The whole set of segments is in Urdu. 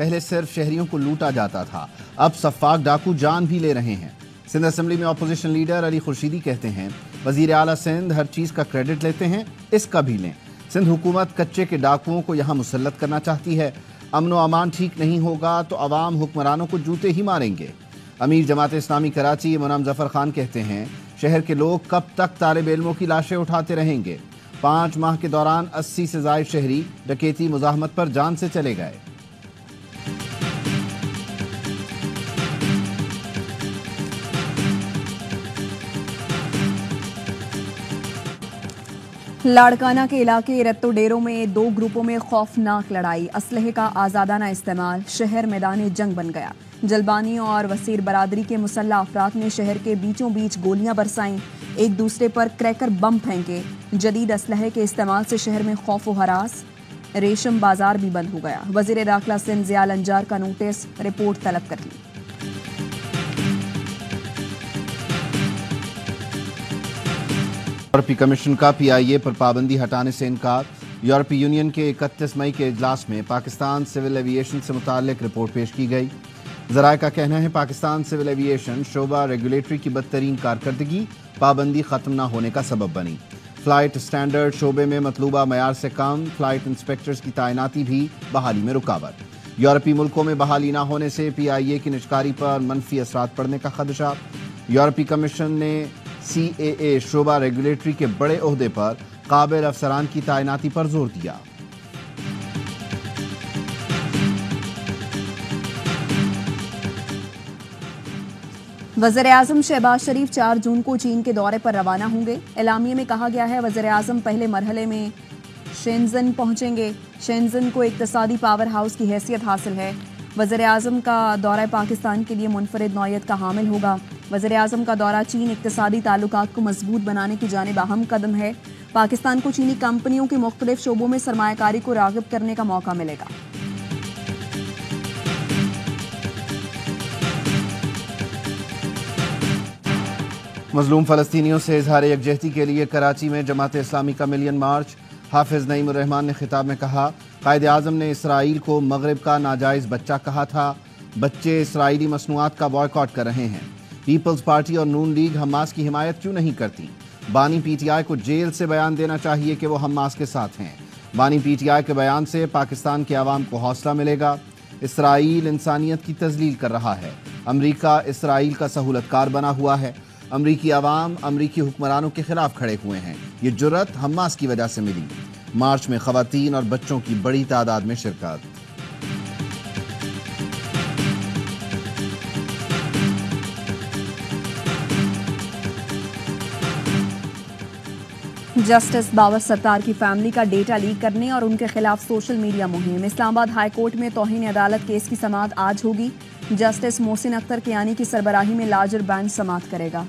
پہلے صرف شہریوں کو لوٹا جاتا تھا، اب سفاک ڈاکو جان بھی لے رہے ہیں۔ سندھ اسمبلی میں اپوزیشن لیڈر علی خورشیدی کہتے ہیں وزیر اعلیٰ سندھ ہر چیز کا کریڈٹ لیتے ہیں، اس کا بھی لیں۔ سندھ حکومت کچے کے ڈاکوؤں کو یہاں مسلط کرنا چاہتی ہے، امن و امان ٹھیک نہیں ہوگا تو عوام حکمرانوں کو جوتے ہی ماریں گے۔ امیر جماعت اسلامی کراچی منعم ظفر خان کہتے ہیں شہر کے لوگ کب تک طالب علموں کی لاشیں اٹھاتے رہیں گے؟ 5 ماہ کے دوران 80 سے زائد شہری ڈکیتی مزاحمت پر جان سے چلے گئے۔ لاڑکانہ کے علاقے رتو ڈیروں میں 2 گروپوں میں خوفناک لڑائی، اسلحے کا آزادانہ استعمال، شہر میدان جنگ بن گیا۔ جلبانی اور وسیر برادری کے مسلح افراد نے شہر کے بیچوں بیچ گولیاں برسائیں، ایک دوسرے پر کریکر بم پھینکے۔ جدید اسلحے کے استعمال سے شہر میں خوف و ہراس، ریشم بازار بھی بند ہو گیا۔ وزیر داخلہ سندھ ضیاء الانجار کا نوٹس، رپورٹ طلب کر لی۔ یورپی کمیشن کا پی آئی اے پر پابندی ہٹانے سے انکار۔ یورپی یونین کے 31 مئی کے اجلاس میں پاکستان سول ایویشن سے متعلق رپورٹ پیش کی گئی۔ ذرائع کا کہنا ہے پاکستان سول ایویشن شعبہ ریگولیٹری کی بدترین کارکردگی پابندی ختم نہ ہونے کا سبب بنی۔ فلائٹ سٹینڈرڈ شعبے میں مطلوبہ معیار سے کم، فلائٹ انسپیکٹرز کی تعیناتی بھی بحالی میں رکاوٹ۔ یورپی ملکوں میں بحالی نہ ہونے سے پی آئی اے کی نجکاری پر منفی اثرات پڑنے کا خدشہ۔ یورپی کمیشن نے سی اے اے شعبہ ریگولیٹری کے بڑے عہدے پر قابل افسران کی تعیناتی پر زور دیا۔ وزیراعظم شہباز شریف 4 جون کو چین کے دورے پر روانہ ہوں گے۔ اعلامیے میں کہا گیا ہے وزیراعظم پہلے مرحلے میں شینزن پہنچیں گے۔ شینزن کو اقتصادی پاور ہاؤس کی حیثیت حاصل ہے۔ وزیراعظم کا دورہ پاکستان کے لیے منفرد نوعیت کا حامل ہوگا۔ وزیراعظم کا دورہ چین اقتصادی تعلقات کو مضبوط بنانے کی جانب اہم قدم ہے۔ پاکستان کو چینی کمپنیوں کے مختلف شعبوں میں سرمایہ کاری کو راغب کرنے کا موقع ملے گا۔ مظلوم فلسطینیوں سے اظہار یکجہتی کے لیے کراچی میں جماعت اسلامی کا ملین مارچ۔ حافظ نعیم الرحمان نے خطاب میں کہا قائد اعظم نے اسرائیل کو مغرب کا ناجائز بچہ کہا تھا، بچے اسرائیلی مصنوعات کا بائیکاٹ کر رہے ہیں۔ پیپلز پارٹی اور نون لیگ حماس کی حمایت کیوں نہیں کرتی؟ بانی پی ٹی آئی کو جیل سے بیان دینا چاہیے کہ وہ حماس کے ساتھ ہیں۔ بانی پی ٹی آئی کے بیان سے پاکستان کے عوام کو حوصلہ ملے گا۔ اسرائیل انسانیت کی تذلیل کر رہا ہے، امریکہ اسرائیل کا سہولت کار بنا ہوا ہے۔ امریکی عوام امریکی حکمرانوں کے خلاف کھڑے ہوئے ہیں، یہ جرأت حماس کی وجہ سے ملی۔ مارچ میں خواتین اور بچوں کی بڑی تعداد میں شرکت۔ جسٹس بابر ستار کی فیملی کا ڈیٹا لیک کرنے اور ان کے خلاف سوشل میڈیا مہم۔ اسلام آباد ہائی کورٹ میں توہین عدالت کیس کی سماعت آج ہوگی۔ جسٹس محسن اختر کیانی کی سربراہی میں لارجر بینچ سماعت کرے گا۔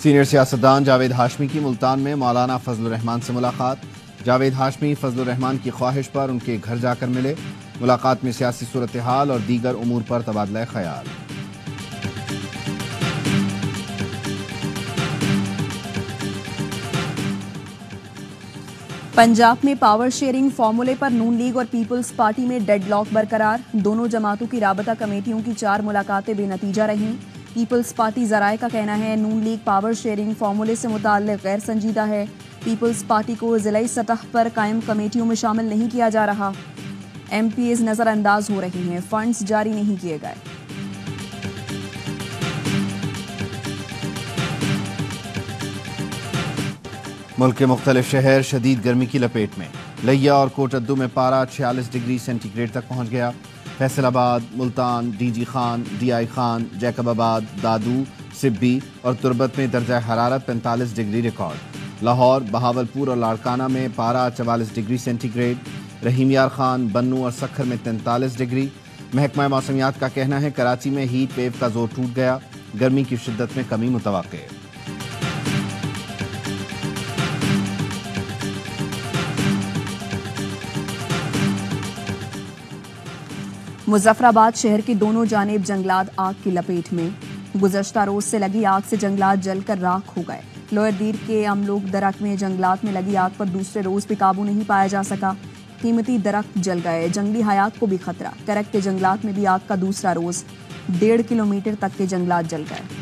سینئر سیاستدان جاوید ہاشمی کی ملتان میں مولانا فضل الرحمان سے ملاقات۔ جاوید ہاشمی فضل الرحمان کی خواہش پر ان کے گھر جا کر ملے۔ ملاقات میں سیاسی صورتحال اور دیگر امور پر تبادلہ خیال۔ پنجاب میں پاور شیئرنگ فارمولے پر نون لیگ اور پیپلز پارٹی میں ڈیڈ لاک برقرار۔ دونوں جماعتوں کی رابطہ کمیٹیوں کی 4 ملاقاتیں بے نتیجہ رہیں۔ پیپلز پارٹی ذرائع کا کہنا ہے نون لیگ پاور شیئرنگ فارمولے سے متعلق غیر سنجیدہ ہے۔ پیپلز پارٹی کو ضلعی سطح پر قائم کمیٹیوں میں شامل نہیں کیا جا رہا۔ ایم پی ایز نظر انداز ہو رہی ہیں، فنڈز جاری نہیں کیے گئے۔ ملک کے مختلف شہر شدید گرمی کی لپیٹ میں۔ لیا اور کوٹدو میں پارہ 46 ڈگری سینٹی گریڈ تک پہنچ گیا۔ Faisalabad, Multan, D G Khan, D I Khan, Jacobabad, Dadu, سبی اور تربت میں درجہ حرارت 45 ڈگری ریکارڈ۔ لاہور، بہاولپور اور لاڑکانہ میں پارہ 44 ڈگری سینٹی گریڈ۔ رحیم یار خان، بنو اور سکھر میں 43 ڈگری۔ محکمہ موسمیات کا کہنا ہے کراچی میں ہیٹ ویو کا زور ٹوٹ گیا، گرمی کی شدت میں کمی متوقع۔ مظفر آباد شہر کی دونوں جانب جنگلات آگ کی لپیٹ میں۔ گزشتہ روز سے لگی آگ سے جنگلات جل کر راکھ ہو گئے۔ لوئر دیر کے املوک درخت میں جنگلات میں لگی آگ پر دوسرے روز بھی قابو نہیں پایا جا سکا، قیمتی درخت جل گئے، جنگلی حیات کو بھی خطرہ، کرک کے جنگلات میں بھی آگ کا دوسرا روز، 1.5 کلومیٹر تک کے جنگلات جل گئے۔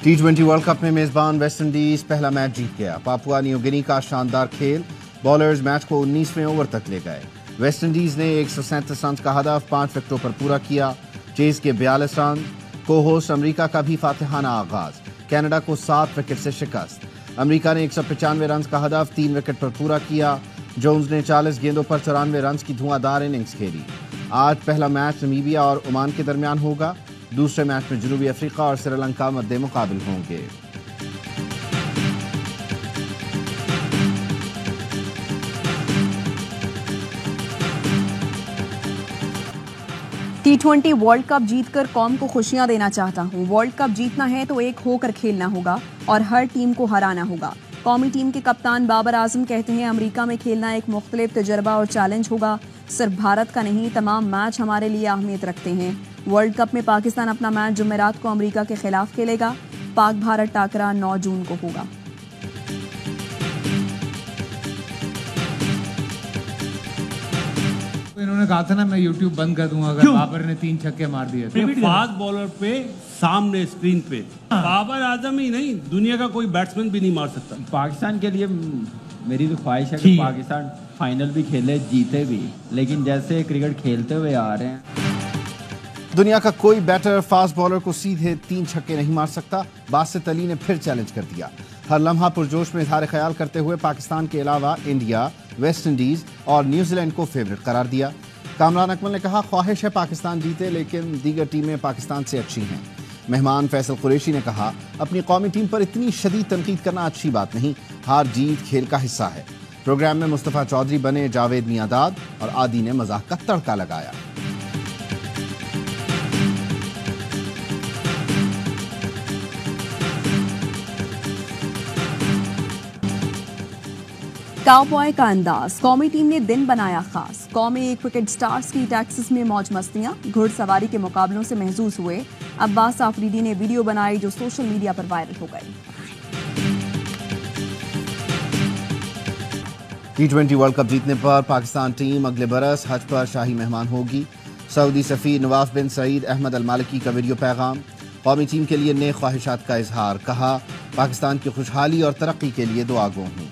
T20 ورلڈ کپ میں میزبان ویسٹ انڈیز پہلا میچ جیت گیا۔ پاپوا نیو گنی کا شاندار کھیل، بالرز میچ کو 19ویں اوور تک لے گئے۔ ویسٹ انڈیز نے 137 رنز کا ہدف 5 وکٹوں پر پورا کیا، چیز کے 42 رن۔ کو ہوسٹ امریکہ کا بھی فاتحانہ آغاز، کینیڈا کو 7 وکٹ سے شکست۔ امریکہ نے 195 رنز کا ہدف 3 وکٹ پر پورا کیا، جونز نے 40 گیندوں پر 94 رنز کی دھواں دار اننگز کھیلی۔ آج پہلا میچ نمیبیا اور عمان کے درمیان ہوگا، دوسرے میچ میں جنوبی افریقہ اور سری لنکا مد مقابل ہوں گے۔ T20 ورلڈ کپ جیت کر قوم کو خوشیاں دینا چاہتا ہوں۔ ورلڈ کپ جیتنا ہے تو ایک ہو کر کھیلنا ہوگا اور ہر ٹیم کو ہرانا ہوگا۔ قومی ٹیم کے کپتان بابر اعظم کہتے ہیں امریکہ میں کھیلنا ایک مختلف تجربہ اور چیلنج ہوگا، صرف بھارت کا نہیں، تمام میچ ہمارے لیے اہمیت رکھتے ہیں۔ ورلڈ کپ میں پاکستان اپنا میچ جمعرات کو امریکہ کے خلاف کھیلے گا، پاک بھارت ٹاکرا 9 جون کو ہوگا۔ انہوں نے کہا تھا نا میں یوٹیوب بند کر دوں گا اگر بابر نے 3 چھکے مار دیے۔ فاسٹ بالر پہ سامنے اسکرین پہ بابر اعظم ہی نہیں، دنیا کا کوئی بیٹسمین بھی نہیں مار سکتا۔ پاکستان کے لیے میری تو خواہش ہے کہ پاکستان فائنل بھی کھیلے، جیتے بھی، لیکن جیسے کرکٹ کھیلتے ہوئے آ رہے ہیں۔ دنیا کا کوئی بیٹر فاسٹ بالر کو سیدھے 3 چھکے نہیں مار سکتا، باسط علی نے پھر چیلنج کر دیا۔ ہر لمحہ پرجوش میں اظہار خیال کرتے ہوئے پاکستان کے علاوہ انڈیا، ویسٹ انڈیز اور نیوزی لینڈ کو فیورٹ قرار دیا۔ کامران اکمل نے کہا خواہش ہے پاکستان جیتے، لیکن دیگر ٹیمیں پاکستان سے اچھی ہیں۔ مہمان فیصل قریشی نے کہا اپنی قومی ٹیم پر اتنی شدید تنقید کرنا اچھی بات نہیں، ہار جیت کھیل کا حصہ ہے۔ پروگرام میں مصطفیٰ چودھری بنے جاوید میاں اور عادی نے مزاح کا تڑکا لگایا۔ کاؤ بوائے کا انداز، قومی ٹیم نے دن بنایا خاص، قومی کرکٹ سٹارز کی ٹیکسس میں موج مستیاں، گھڑ سواری کے مقابلوں سے محظوظ ہوئے۔ عباس آفریدی نے ویڈیو بنائی جو سوشل میڈیا پر وائرل ہو گئی۔ T20 ورلڈ کپ جیتنے پر پاکستان ٹیم اگلے برس حج پر شاہی مہمان ہوگی۔ سعودی سفیر نواف بن سعید احمد المالکی کا ویڈیو پیغام، قومی ٹیم کے لیے نیک خواہشات کا اظہار، کہا پاکستان کی خوشحالی اور ترقی کے لیے دعا گو ہوں۔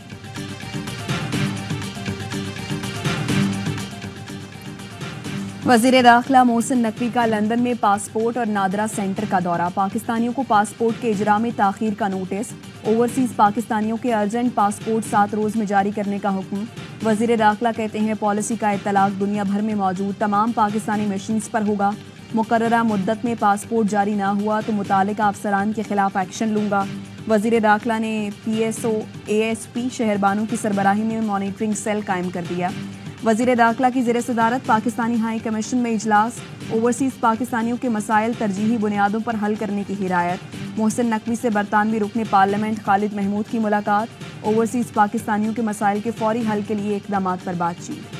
وزیر داخلہ محسن نقوی کا لندن میں پاسپورٹ اور نادرا سینٹر کا دورہ، پاکستانیوں کو پاسپورٹ کے اجراء میں تاخیر کا نوٹس، اوورسیز پاکستانیوں کے ارجنٹ پاسپورٹ 7 روز میں جاری کرنے کا حکم۔ وزیر داخلہ کہتے ہیں پالیسی کا اطلاق دنیا بھر میں موجود تمام پاکستانی مشنز پر ہوگا، مقررہ مدت میں پاسپورٹ جاری نہ ہوا تو متعلقہ افسران کے خلاف ایکشن لوں گا۔ وزیر داخلہ نے PSO ASP شہربانوں کی سربراہی میں مانیٹرنگ سیل قائم کر دیا۔ وزیر داخلہ کی زیر صدارت پاکستانی ہائی کمیشن میں اجلاس، اوورسیز پاکستانیوں کے مسائل ترجیحی بنیادوں پر حل کرنے کی ہدایت۔ محسن نقوی سے برطانوی رکن پارلیمنٹ خالد محمود کی ملاقات، اوورسیز پاکستانیوں کے مسائل کے فوری حل کے لیے اقدامات پر بات چیت۔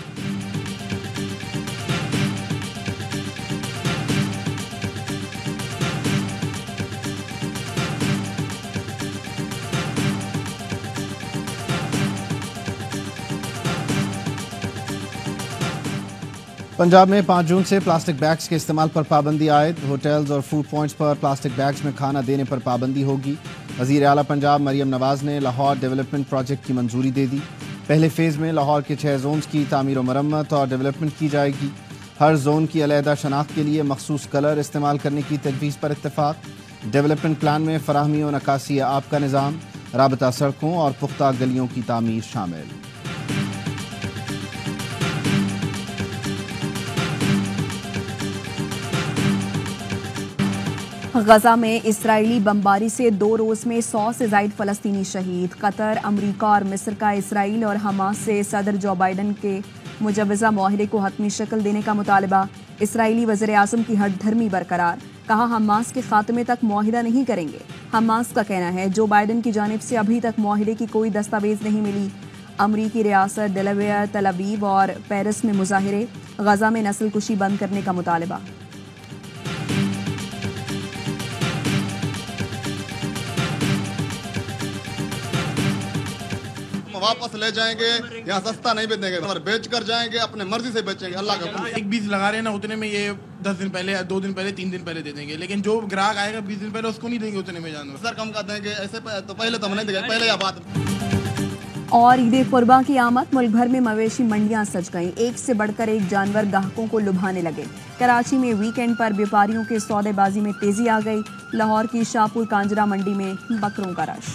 پنجاب میں 5 جون سے پلاسٹک بیگز کے استعمال پر پابندی عائد، ہوٹلز اور فوڈ پوائنٹس پر پلاسٹک بیگز میں کھانا دینے پر پابندی ہوگی۔ وزیر اعلیٰ پنجاب مریم نواز نے لاہور ڈیولپمنٹ پروجیکٹ کی منظوری دے دی۔ پہلے فیز میں لاہور کے 6 زونز کی تعمیر و مرمت اور ڈیولپمنٹ کی جائے گی۔ ہر زون کی علیحدہ شناخت کے لیے مخصوص کلر استعمال کرنے کی تجویز پر اتفاق۔ ڈیولپمنٹ پلان میں فراہمی و نکاسی آب کا نظام، رابطہ سڑکوں اور پختہ گلیوں کی تعمیر شامل۔ غزہ میں اسرائیلی بمباری سے 2 روز میں 100 سے زائد فلسطینی شہید۔ قطر، امریکہ اور مصر کا اسرائیل اور حماس سے صدر جو بائیڈن کے مجوزہ معاہدے کو حتمی شکل دینے کا مطالبہ۔ اسرائیلی وزیر اعظم کی ہٹ دھرمی برقرار، کہا حماس کے خاتمے تک معاہدہ نہیں کریں گے۔ حماس کا کہنا ہے جو بائیڈن کی جانب سے ابھی تک معاہدے کی کوئی دستاویز نہیں ملی۔ امریکی ریاست ڈیلاویئر، تل ابیب اور پیرس میں مظاہرے، غزہ میں نسل کشی بند کرنے کا مطالبہ۔ واپس لے جائیں گے، یہاں سستا نہیں بیچیں گے، اور بیچ کر جائیں گے، اپنے مرضی سے بیچیں گے، اللہ کا حکم۔ ایک 20 لگا رہے ہیں نا، اتنے میں یہ 10 دن پہلے، 2 دن پہلے، 3 دن پہلے دے دیں گے، لیکن جو گراہک آئے گا 20 دن پہلے اس کو نہیں دیں گے اتنے میں جانور۔ سر کم کر دیں گے، ایسے تو پہلے تو ہم نہیں دیں گے، پہلے یہ بات۔ اور عید قرباں کی آمد، ملک بھر میں مویشی منڈیاں سج گئیں، ایک سے بڑھ کر ایک جانور گاہکوں کو لبھانے لگے۔ کراچی میں ویکینڈ پر بیوپاریوں کے سودے بازی میں تیزی آ گئی، لاہور کی شاہپور کانجرا منڈی میں بکروں کا رش۔